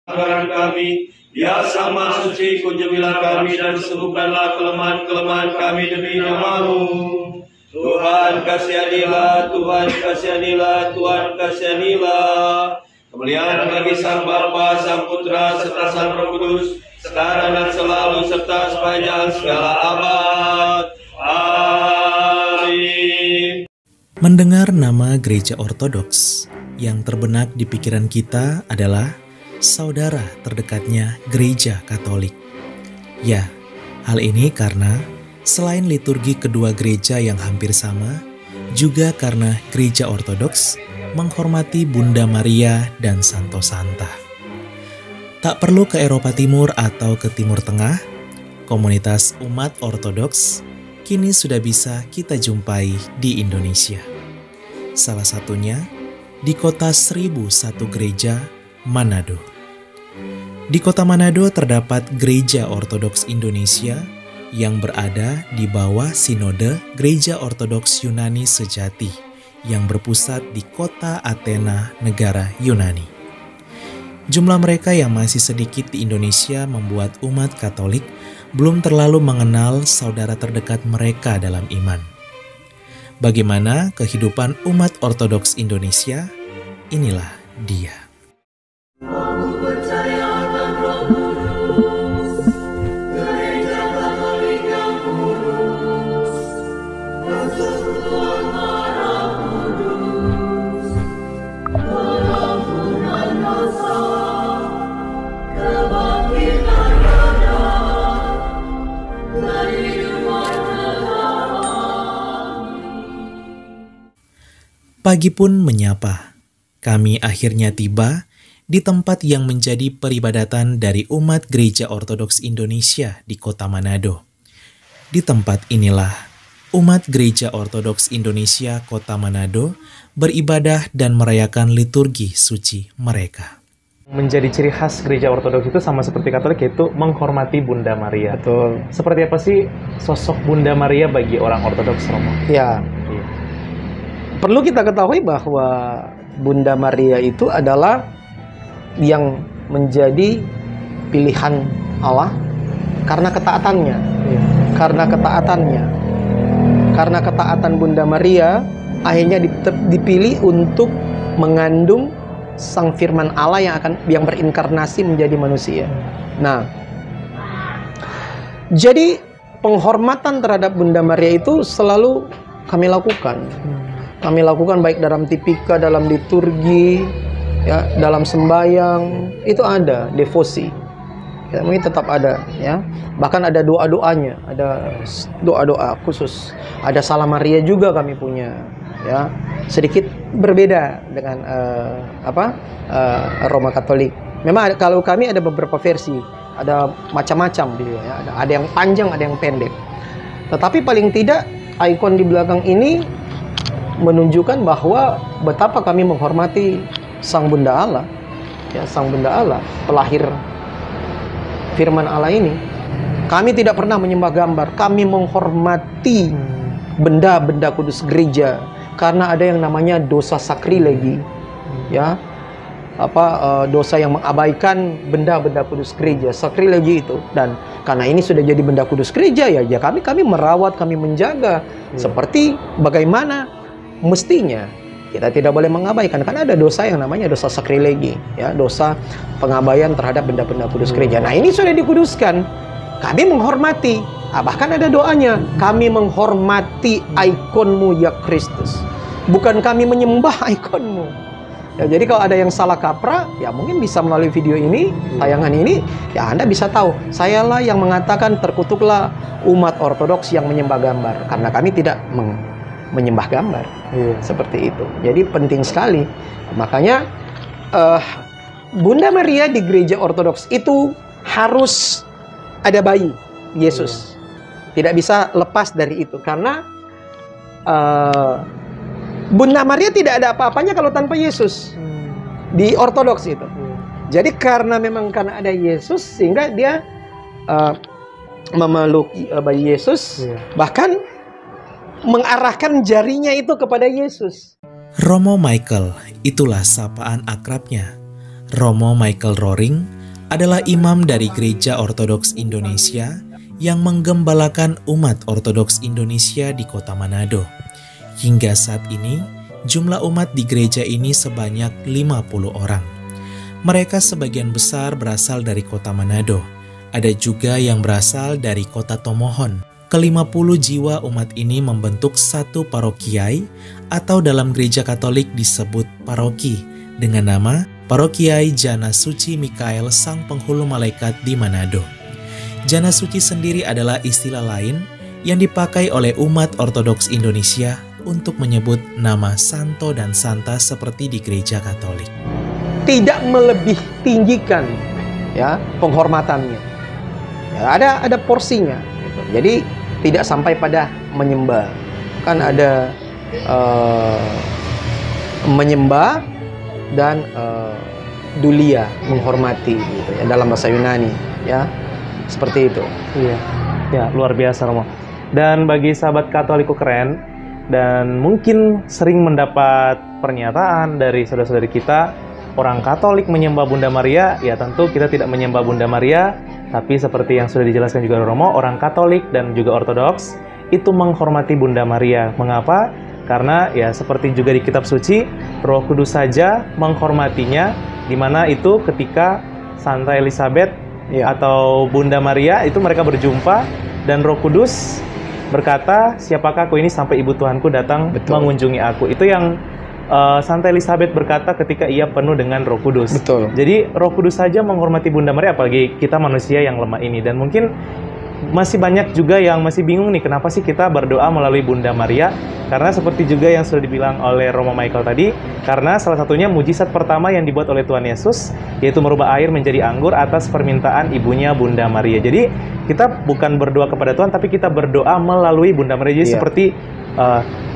pelanggaran kami, ya sama suci kujubilah kami dan sembuhkanlah kelemahan-kelemahan kami demi nama-Mu. Tuhan kasihanilah, Tuhan kasihanilah, Tuhan kasihanilah. Kemuliaan bagi Sang Bapa, Sang Putra, serta Sang Roh Kudus, sekarang dan selalu serta sepanjang segala abad. Amin. Mendengar nama gereja ortodoks, yang terbenak di pikiran kita adalah saudara terdekatnya gereja Katolik. Ya, hal ini karena selain liturgi kedua gereja yang hampir sama, juga karena gereja ortodoks menghormati Bunda Maria dan Santo Santa. Tak perlu ke Eropa Timur atau ke Timur Tengah, komunitas umat ortodoks kini sudah bisa kita jumpai di Indonesia. Salah satunya di kota 1001 gereja, Manado. Di kota Manado terdapat Gereja Ortodoks Indonesia yang berada di bawah Sinode Gereja Ortodoks Yunani Sejati yang berpusat di kota Athena, negara Yunani. Jumlah mereka yang masih sedikit di Indonesia membuat umat Katolik belum terlalu mengenal saudara terdekat mereka dalam iman. Bagaimana kehidupan umat Ortodoks Indonesia? Inilah dia. Pagi pun menyapa. Kami akhirnya tiba di tempat yang menjadi peribadatan dari umat Gereja Ortodoks Indonesia di kota Manado. Di tempat inilah umat Gereja Ortodoks Indonesia kota Manado beribadah dan merayakan liturgi suci mereka. Menjadi ciri khas gereja ortodoks itu sama seperti Katolik, yaitu menghormati Bunda Maria. Betul. Seperti apa sih sosok Bunda Maria bagi orang ortodoks, Romo? Ya. Perlu kita ketahui bahwa Bunda Maria itu adalah yang menjadi pilihan Allah karena ketaatannya. Karena ketaatan Bunda Maria akhirnya dipilih untuk mengandung Sang Firman Allah yang berinkarnasi menjadi manusia. Nah, jadi penghormatan terhadap Bunda Maria itu selalu kami lakukan. Kami lakukan baik dalam tipika, dalam liturgi, ya, dalam sembahyang, itu ada devosi. Ya, ini tetap ada, ya. Bahkan ada doa-doanya, ada doa-doa khusus. Ada Salam Maria juga kami punya, ya. Sedikit berbeda dengan Roma Katolik. Memang kalau kami ada beberapa versi, ada macam-macam gitu, ya. Ada yang panjang, ada yang pendek. Tetapi paling tidak ikon di belakang ini menunjukkan bahwa betapa kami menghormati Sang Bunda Allah, ya, Sang Bunda Allah, pelahir firman Allah ini. Kami tidak pernah menyembah gambar, kami menghormati benda-benda kudus gereja karena ada yang namanya dosa sakrilegi, ya, dosa yang mengabaikan benda-benda kudus gereja, sakrilegi itu. Dan karena ini sudah jadi benda kudus gereja, ya kami merawat, kami menjaga seperti bagaimana mestinya. Kita tidak boleh mengabaikan karena ada dosa yang namanya dosa sakrilegi, ya, dosa pengabaian terhadap benda-benda kudus gereja. Nah, ini sudah dikuduskan. Kami menghormati. Bahkan ada doanya, kami menghormati ikonmu ya Kristus. Bukan kami menyembah ikonmu. Ya, jadi kalau ada yang salah kaprah, ya mungkin bisa melalui video ini, tayangan ini, ya Anda bisa tahu. Sayalah yang mengatakan terkutuklah umat ortodoks yang menyembah gambar. Karena kami tidak menyembah gambar, seperti itu. Jadi penting sekali. Makanya Bunda Maria di gereja ortodoks itu harus ada bayi Yesus. Tidak bisa lepas dari itu karena Bunda Maria tidak ada apa-apanya kalau tanpa Yesus di ortodoks itu. Jadi karena ada Yesus sehingga dia memeluk bayi Yesus, bahkan mengarahkan jarinya itu kepada Yesus. Romo Michael, itulah sapaan akrabnya. Romo Michael Roring adalah imam dari Gereja Ortodoks Indonesia yang menggembalakan umat Ortodoks Indonesia di Kota Manado. Hingga saat ini, jumlah umat di gereja ini sebanyak 50 orang. Mereka sebagian besar berasal dari Kota Manado. Ada juga yang berasal dari Kota Tomohon. Ke-50 jiwa umat ini membentuk satu parokiai atau dalam gereja Katolik disebut paroki dengan nama Parokiai Jana Suci Mikael Sang Penghulu Malaikat di Manado. Jana Suci sendiri adalah istilah lain yang dipakai oleh umat Ortodoks Indonesia untuk menyebut nama santo dan santa seperti di gereja Katolik. Tidak melebih tinggikan ya penghormatannya. Ya, ada porsinya. Gitu. Jadi tidak sampai pada menyembah. Kan ada menyembah dan dulia, menghormati gitu ya dalam bahasa Yunani ya. Seperti itu. Iya. Ya, luar biasa Romo. Dan bagi sahabat Katoliku keren dan mungkin sering mendapat pernyataan dari saudara-saudari kita, orang Katolik menyembah Bunda Maria, ya tentu kita tidak menyembah Bunda Maria, tapi seperti yang sudah dijelaskan juga Romo, orang Katolik dan juga Ortodoks itu menghormati Bunda Maria. Mengapa? Karena ya seperti juga di kitab suci, Roh Kudus saja menghormatinya, di mana itu ketika Santa Elizabeth atau Bunda Maria itu mereka berjumpa dan Roh Kudus berkata, siapakah aku ini sampai Ibu Tuhanku datang mengunjungi aku. Itu yang Santa Elizabeth berkata ketika ia penuh dengan Roh Kudus. Betul. Jadi Roh Kudus saja menghormati Bunda Maria, apalagi kita manusia yang lemah ini. Dan mungkin masih banyak juga yang masih bingung nih, kenapa sih kita berdoa melalui Bunda Maria? Karena seperti juga yang sudah dibilang oleh Romo Michael tadi, karena salah satunya mujizat pertama yang dibuat oleh Tuhan Yesus, yaitu merubah air menjadi anggur atas permintaan ibunya Bunda Maria. Jadi kita bukan berdoa kepada Tuhan, tapi kita berdoa melalui Bunda Maria. Jadi seperti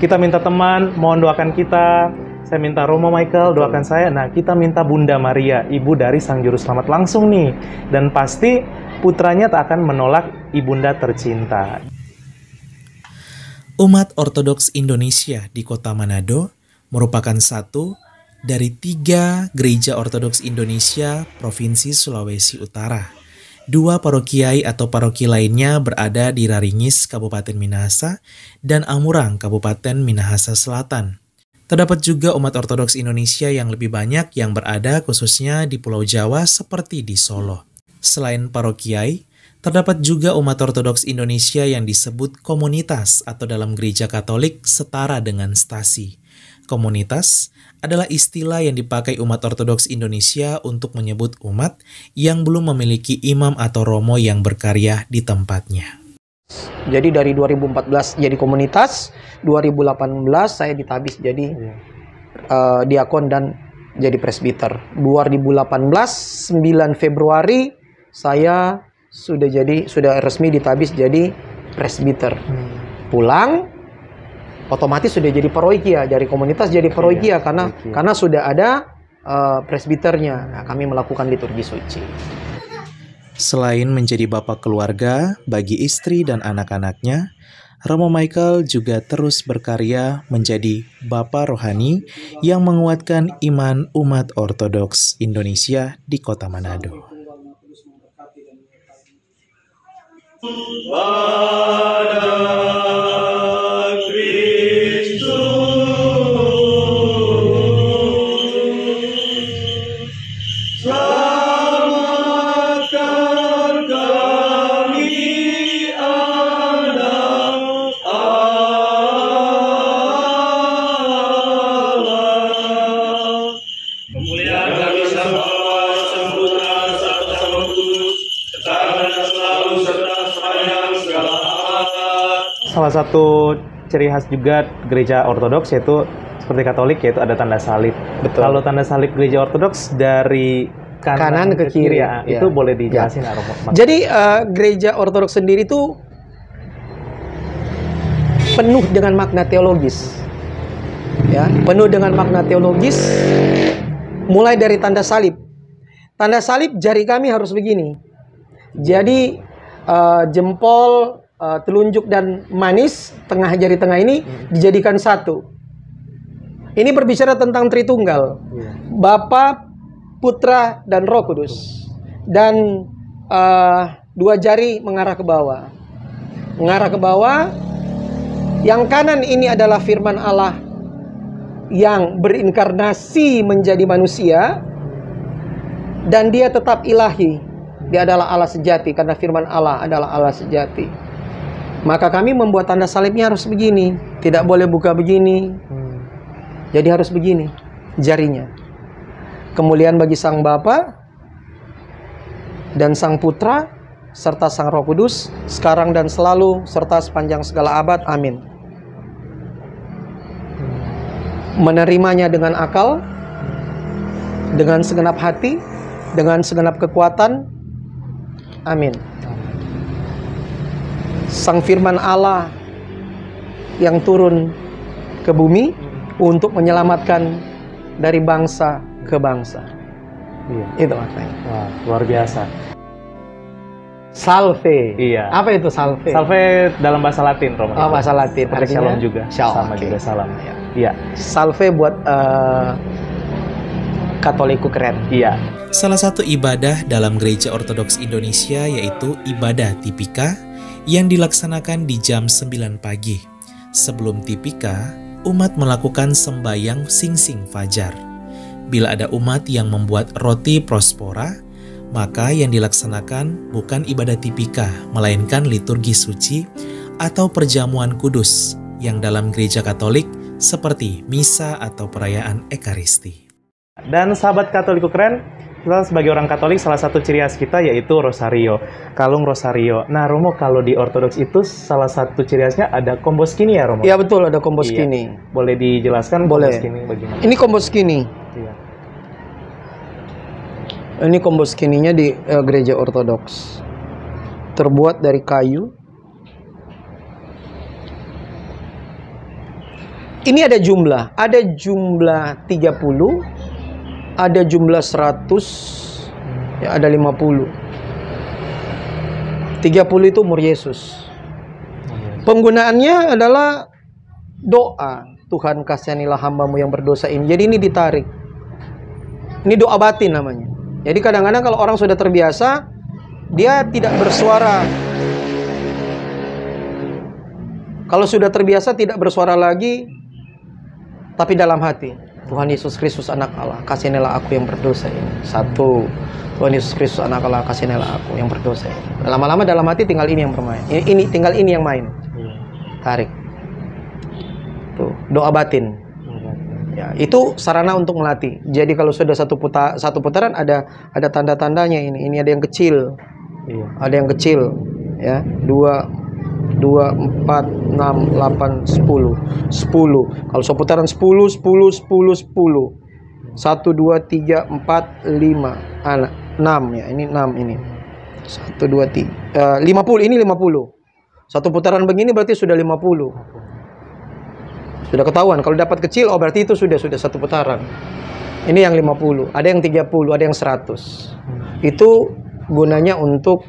kita minta teman, mohon doakan kita. Saya minta Romo Michael doakan saya. Nah, kita minta Bunda Maria, ibu dari Sang Juru Selamat langsung nih. Dan pasti putranya tak akan menolak ibunda tercinta. Umat Ortodoks Indonesia di Kota Manado merupakan satu dari 3 gereja Ortodoks Indonesia Provinsi Sulawesi Utara. 2 parokiai atau paroki lainnya berada di Raringis, Kabupaten Minahasa, dan Amurang, Kabupaten Minahasa Selatan. Terdapat juga umat Ortodoks Indonesia yang lebih banyak yang berada khususnya di Pulau Jawa seperti di Solo. Selain parokiai, terdapat juga umat Ortodoks Indonesia yang disebut komunitas atau dalam gereja Katolik setara dengan stasi. Komunitas adalah istilah yang dipakai umat Ortodoks Indonesia untuk menyebut umat yang belum memiliki imam atau romo yang berkarya di tempatnya. Jadi dari 2014 jadi komunitas, 2018 saya ditabis jadi diakon dan jadi presbiter. 2018 9 Februari saya sudah resmi ditabis jadi presbiter. Pulang otomatis sudah jadi parokia, dari komunitas jadi parokia karena sudah ada presbiternya. Nah, kami melakukan liturgi suci. Selain menjadi bapak keluarga bagi istri dan anak-anaknya, Romo Michael juga terus berkarya menjadi bapak rohani yang menguatkan iman umat Ortodoks Indonesia di Kota Manado. Salah satu ciri khas juga gereja Ortodoks yaitu seperti Katolik, yaitu ada tanda salib. Betul. Kalau tanda salib gereja Ortodoks dari kanan ke kiri ya, itu boleh dijelasin ya. Jadi gereja Ortodoks sendiri itu penuh dengan makna teologis. Ya, penuh dengan makna teologis mulai dari tanda salib. Tanda salib jari kami harus begini. Jadi jempol, telunjuk dan manis, jari tengah ini dijadikan satu. Ini berbicara tentang Tritunggal, Bapa, Putra, dan Roh Kudus. dan dua jari mengarah ke bawah. Mengarah ke bawah. Yang kanan ini adalah firman Allah yang berinkarnasi menjadi manusia, dan dia tetap ilahi. Dia adalah Allah sejati karena firman Allah adalah Allah sejati. Maka kami membuat tanda salibnya harus begini, tidak boleh buka begini. Jadi harus begini jarinya. Kemuliaan bagi Sang Bapa dan Sang Putra serta Sang Roh Kudus, sekarang dan selalu serta sepanjang segala abad. Amin. Menerimanya dengan akal, dengan segenap hati, dengan segenap kekuatan. Amin. Sang firman Allah yang turun ke bumi untuk menyelamatkan dari bangsa ke bangsa. Iya. Itu maknanya. Wah, luar biasa. Salve. Iya. Apa itu salve? Salve dalam bahasa Latin, Romo. Oh, bahasa Latin. Seperti Artinya? shalom juga. Shalom, Sama oke. juga salam. Iya. Iya. Salve buat Katoliku keren. Iya. Salah satu ibadah dalam Gereja Ortodoks Indonesia yaitu ibadah Tipika yang dilaksanakan di jam 9 pagi. Sebelum Tipika, umat melakukan sembayang singsing fajar. Bila ada umat yang membuat roti prospora, maka yang dilaksanakan bukan ibadah Tipika, melainkan liturgi suci atau perjamuan kudus yang dalam Gereja Katolik seperti misa atau perayaan Ekaristi. Dan sahabat Katoliku keren, kita sebagai orang Katolik salah satu ciri khas kita yaitu rosario, kalung rosario. Nah, Romo, kalau di Ortodoks itu salah satu ciri khasnya ada komboskini ya, Romo? Iya betul, ada komboskini. Iya. Boleh dijelaskan Boleh. komboskini bagaimana? Ini komboskini. Iya. Ini komboskininya di Gereja Ortodoks. Terbuat dari kayu. Ini ada jumlah 30, ada jumlah 100, ya ada 50. 30 itu umur Yesus. Penggunaannya adalah doa. Tuhan kasihanilah hambamu yang berdosa ini. Jadi ini ditarik. Ini doa batin namanya. Jadi kadang-kadang kalau orang sudah terbiasa, dia tidak bersuara. Kalau sudah terbiasa tidak bersuara lagi, tapi dalam hati. Tuhan Yesus Kristus anak Allah, kasihanilah aku yang berdosa ini. Satu. Tuhan Yesus Kristus anak Allah, kasihanilah aku yang berdosa ini. Lama-lama dalam hati tinggal ini yang bermain. Ini tinggal ini yang main. Tarik. Tuh, doa batin. Ya, itu sarana untuk melatih. Jadi kalau sudah satu putaran ada tanda-tandanya ini. Ini ada yang kecil. Iya. Ada yang kecil, ya. 2, 4, 6, 8, 10. 10. Kalau seputaran 10, 10, 10, 10. 1, 2, 3, 4, 5. 6 ya. Ini 6 ini. 1, 2, 3. 50. Ini 50. Satu putaran begini berarti sudah 50. Sudah ketahuan. Kalau dapat kecil, oh berarti itu sudah satu putaran. Ini yang 50. Ada yang 30, ada yang 100. Itu gunanya untuk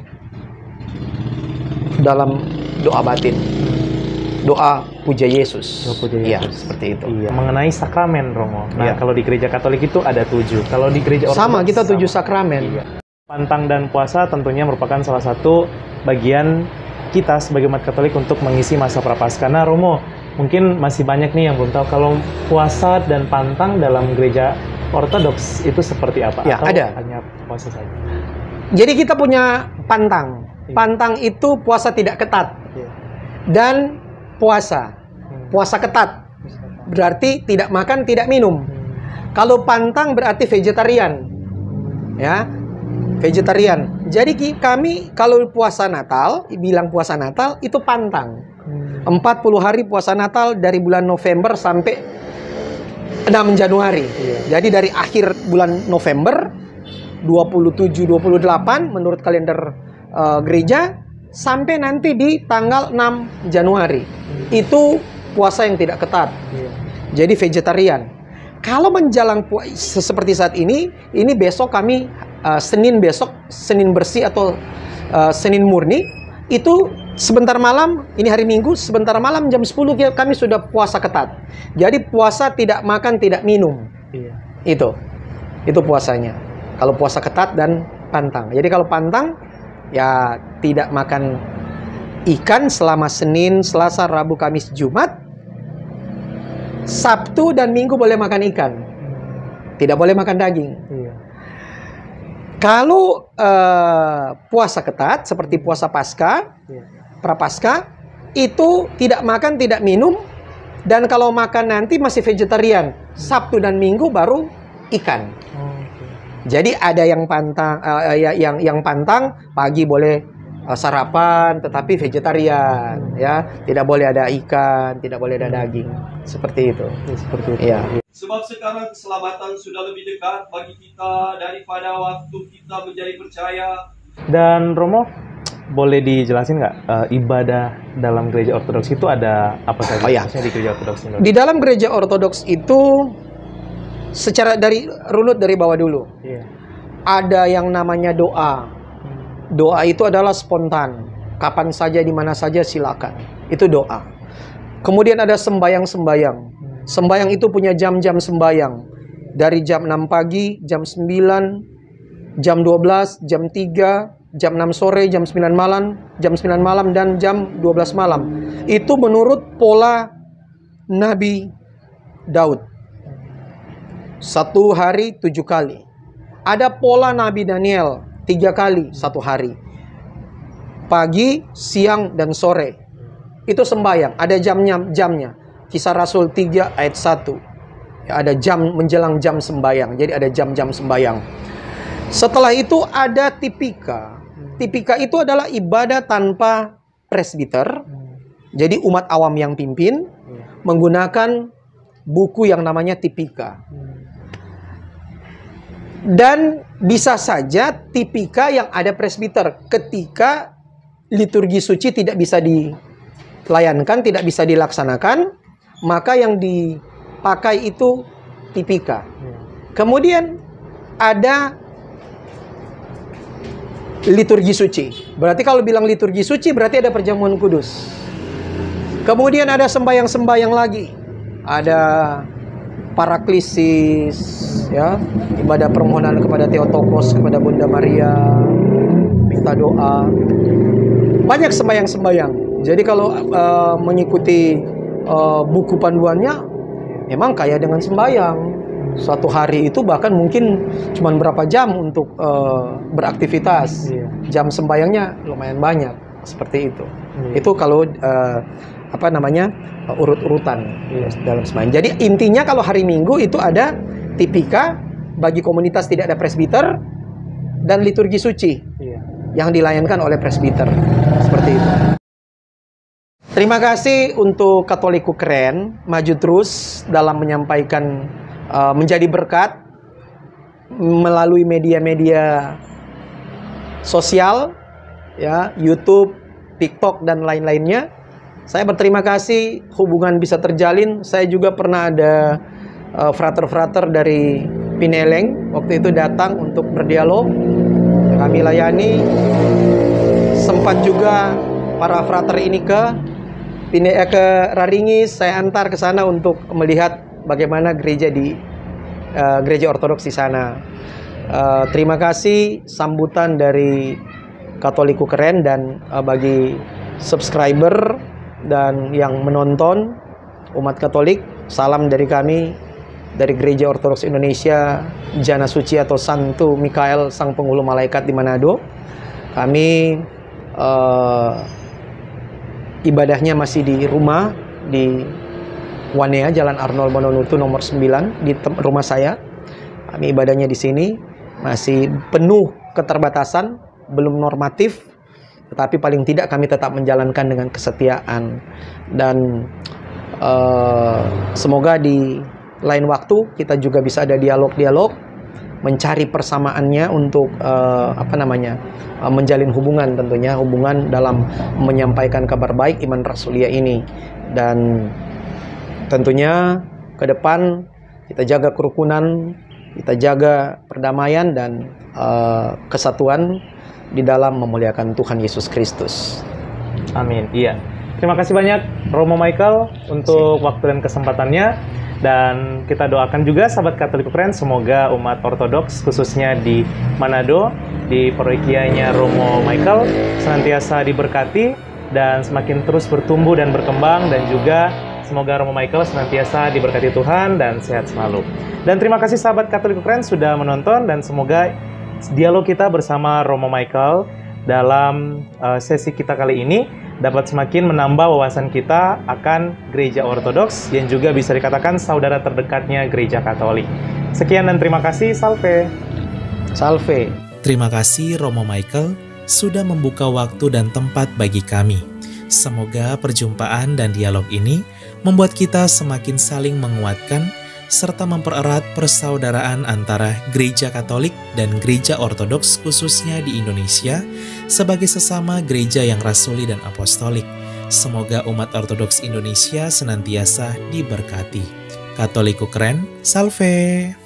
dalam doa batin, doa puja Yesus. Doa puja Iya, Yesus. seperti itu. Iya. Mengenai sakramen, Romo. Nah, Iya. kalau di Gereja Katolik itu ada 7. Kalau di Gereja Ortodoks Sama, kita 7 sama. sakramen. Iya. Pantang dan puasa tentunya merupakan salah satu bagian kita sebagai umat Katolik untuk mengisi masa Prapaskah. Nah, Romo, mungkin masih banyak nih yang belum tahu kalau puasa dan pantang dalam Gereja Ortodoks itu seperti apa? Ya, Atau ada. hanya puasa saja? Jadi kita punya pantang. Iya. Pantang itu puasa tidak ketat. Iya. Dan puasa. Puasa ketat. Berarti tidak makan, tidak minum. Kalau pantang berarti vegetarian. Ya. Vegetarian. Jadi kami kalau puasa Natal, bilang puasa Natal itu pantang. 40 hari puasa Natal dari bulan November sampai 6 Januari. Iya. Jadi dari akhir bulan November 27-28 menurut kalender gereja sampai nanti di tanggal 6 Januari. Itu puasa yang tidak ketat. Iya. Jadi vegetarian. Kalau menjelang seperti saat ini besok kami Senin besok, Senin bersih atau Senin murni, itu sebentar malam, ini hari Minggu, sebentar malam jam 10 kami sudah puasa ketat. Jadi puasa tidak makan, tidak minum. Iya. Itu puasanya. Kalau puasa ketat dan pantang. Jadi kalau pantang ya tidak makan ikan selama Senin, Selasa, Rabu, Kamis, Jumat. Sabtu dan Minggu boleh makan ikan. Tidak boleh makan daging. Iya. Kalau puasa ketat seperti puasa Paskah, Iya. Prapaskah, itu tidak makan, tidak minum, dan kalau makan nanti masih vegetarian. Sabtu dan Minggu baru ikan. Oke. Jadi ada yang pantang, yang pantang pagi boleh sarapan, tetapi vegetarian, ya, tidak boleh ada ikan, tidak boleh ada daging, seperti itu. Ya, seperti itu. Ya. Sebab sekarang keselamatan sudah lebih dekat bagi kita daripada waktu kita menjadi percaya. Dan Romo, boleh dijelasin nggak ibadah dalam gereja Ortodoks itu ada apa saja? Oh, ya. Khususnya di gereja Ortodoks Indonesia? Di dalam gereja Ortodoks itu secara runut dari bawah dulu. Iya. Ada yang namanya doa. Doa itu adalah spontan. Kapan saja, di mana saja silakan. Itu doa. Kemudian ada sembayang-sembayang. Sembayang itu punya jam-jam sembayang. Dari jam 6 pagi, jam 9, jam 12, jam 3, jam 6 sore, jam 9 malam, dan jam 12 malam. Itu menurut pola Nabi Daud. 1 hari 7 kali. Ada pola Nabi Daniel 3 kali 1 hari. Pagi, siang, dan sore. Itu sembahyang. Ada jamnya. Kisah Rasul 3 ayat 1. Ya, ada jam menjelang jam sembahyang. Jadi ada jam-jam sembahyang. Setelah itu ada tipika. Tipika itu adalah ibadah tanpa presbiter. Jadi umat awam yang pimpin menggunakan buku yang namanya tipika. Dan bisa saja tipika yang ada presbiter ketika liturgi suci tidak bisa dilayankan, tidak bisa dilaksanakan, maka yang dipakai itu tipika. Kemudian ada liturgi suci. Berarti kalau bilang liturgi suci berarti ada perjamuan kudus. Kemudian ada sembahyang-sembahyang lagi. Ada paraklisis, ya, ibadah permohonan kepada Theotokos, kepada Bunda Maria, minta doa. Banyak sembahyang-sembahyang. Jadi kalau mengikuti buku panduannya, memang kaya dengan sembahyang. Suatu hari itu bahkan mungkin cuma berapa jam untuk beraktivitas. Jam sembahyangnya lumayan banyak, seperti itu. Itu kalau urut-urutan dalam sembahyang. Jadi intinya kalau hari Minggu itu ada tipika bagi komunitas tidak ada presbiter dan liturgi suci yang dilayankan oleh presbiter, seperti itu. Terima kasih untuk Katoliku Keren, maju terus dalam menyampaikan, menjadi berkat melalui media-media sosial, ya, YouTube, TikTok, dan lain-lainnya. Saya berterima kasih hubungan bisa terjalin. Saya juga pernah ada frater-frater dari Pineleng waktu itu datang untuk berdialog. Kami layani. Sempat juga para frater ini ke Raringis, saya antar ke sana untuk melihat bagaimana gereja gereja Ortodoks di sana. Terima kasih sambutan dari Katoliku Keren, dan bagi subscriber dan yang menonton umat Katolik, salam dari kami dari Gereja Ortodoks Indonesia Jana Suci atau Santo Mikael Sang Penghulu Malaikat di Manado. Kami ibadahnya masih di rumah di Wanea, Jalan Arnold Mononutu nomor 9 di rumah saya. Kami ibadahnya di sini masih penuh keterbatasan, belum normatif, tetapi paling tidak kami tetap menjalankan dengan kesetiaan. Dan semoga di lain waktu kita juga bisa ada dialog-dialog, mencari persamaannya untuk menjalin hubungan, tentunya hubungan dalam menyampaikan kabar baik iman rasulia ini. Dan tentunya ke depan kita jaga kerukunan, kita jaga perdamaian dan kesatuan di dalam memuliakan Tuhan Yesus Kristus. Amin. Iya. Terima kasih banyak Romo Michael untuk waktu dan kesempatannya. Dan kita doakan juga sahabat Katolik keren, semoga umat Ortodoks khususnya di Manado, di parokianya Romo Michael senantiasa diberkati dan semakin terus bertumbuh dan berkembang, dan juga semoga Romo Michael senantiasa diberkati Tuhan dan sehat selalu. Dan terima kasih sahabat Katolik keren sudah menonton, dan semoga dialog kita bersama Romo Michael dalam sesi kita kali ini dapat semakin menambah wawasan kita akan gereja Ortodoks yang juga bisa dikatakan saudara terdekatnya gereja Katolik. Sekian dan terima kasih, salve. Salve. Terima kasih Romo Michael sudah membuka waktu dan tempat bagi kami. Semoga perjumpaan dan dialog ini membuat kita semakin saling menguatkan serta mempererat persaudaraan antara gereja Katolik dan gereja Ortodoks khususnya di Indonesia sebagai sesama gereja yang rasuli dan apostolik. Semoga umat Ortodoks Indonesia senantiasa diberkati. Katoliku keren, salve!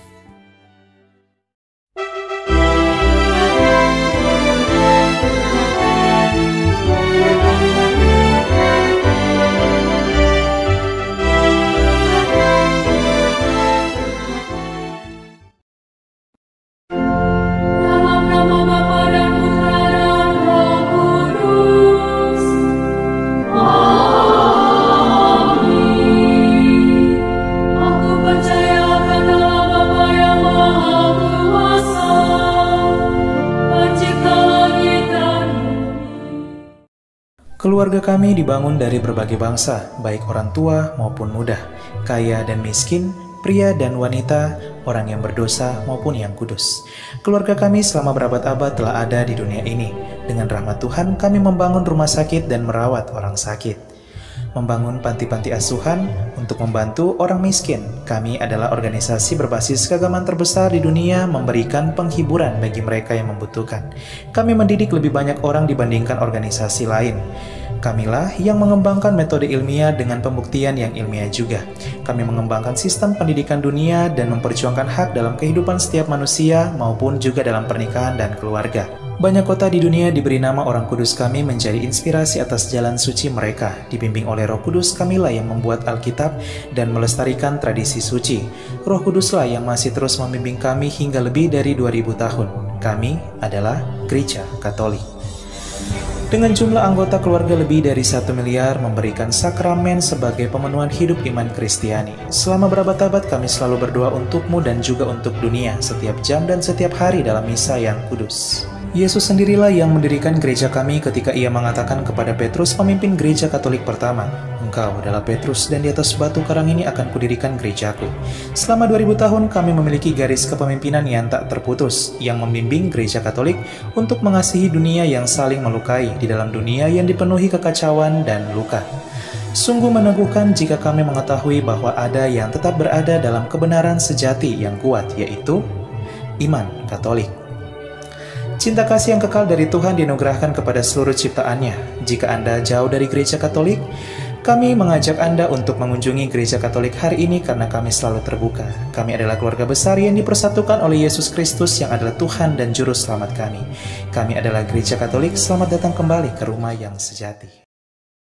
Keluarga kami dibangun dari berbagai bangsa, baik orang tua maupun muda, kaya dan miskin, pria dan wanita, orang yang berdosa maupun yang kudus. Keluarga kami selama berabad-abad telah ada di dunia ini. Dengan rahmat Tuhan, kami membangun rumah sakit dan merawat orang sakit. Membangun panti-panti asuhan untuk membantu orang miskin. Kami adalah organisasi berbasis keagamaan terbesar di dunia, memberikan penghiburan bagi mereka yang membutuhkan. Kami mendidik lebih banyak orang dibandingkan organisasi lain. Kamilah yang mengembangkan metode ilmiah dengan pembuktian yang ilmiah juga. Kami mengembangkan sistem pendidikan dunia dan memperjuangkan hak dalam kehidupan setiap manusia maupun juga dalam pernikahan dan keluarga. Banyak kota di dunia diberi nama orang kudus kami menjadi inspirasi atas jalan suci mereka. Dibimbing oleh Roh Kudus, kamilah yang membuat Alkitab dan melestarikan tradisi suci. Roh Kuduslah yang masih terus membimbing kami hingga lebih dari 2000 tahun. Kami adalah Gereja Katolik. Dengan jumlah anggota keluarga lebih dari 1 miliar, memberikan sakramen sebagai pemenuhan hidup iman Kristiani. Selama berabad-abad kami selalu berdoa untukmu dan juga untuk dunia, setiap jam dan setiap hari dalam misa yang kudus. Yesus sendirilah yang mendirikan gereja kami ketika ia mengatakan kepada Petrus, pemimpin gereja Katolik pertama, "Engkau adalah Petrus dan di atas batu karang ini akan kudirikan gerejaku." Selama 2000 tahun kami memiliki garis kepemimpinan yang tak terputus, yang membimbing gereja Katolik untuk mengasihi dunia yang saling melukai di dalam dunia yang dipenuhi kekacauan dan luka. Sungguh meneguhkan jika kami mengetahui bahwa ada yang tetap berada dalam kebenaran sejati yang kuat, yaitu iman Katolik. Cinta kasih yang kekal dari Tuhan dianugerahkan kepada seluruh ciptaannya. Jika Anda jauh dari gereja Katolik, kami mengajak Anda untuk mengunjungi gereja Katolik hari ini karena kami selalu terbuka. Kami adalah keluarga besar yang dipersatukan oleh Yesus Kristus yang adalah Tuhan dan Juru Selamat kami. Kami adalah gereja Katolik, selamat datang kembali ke rumah yang sejati.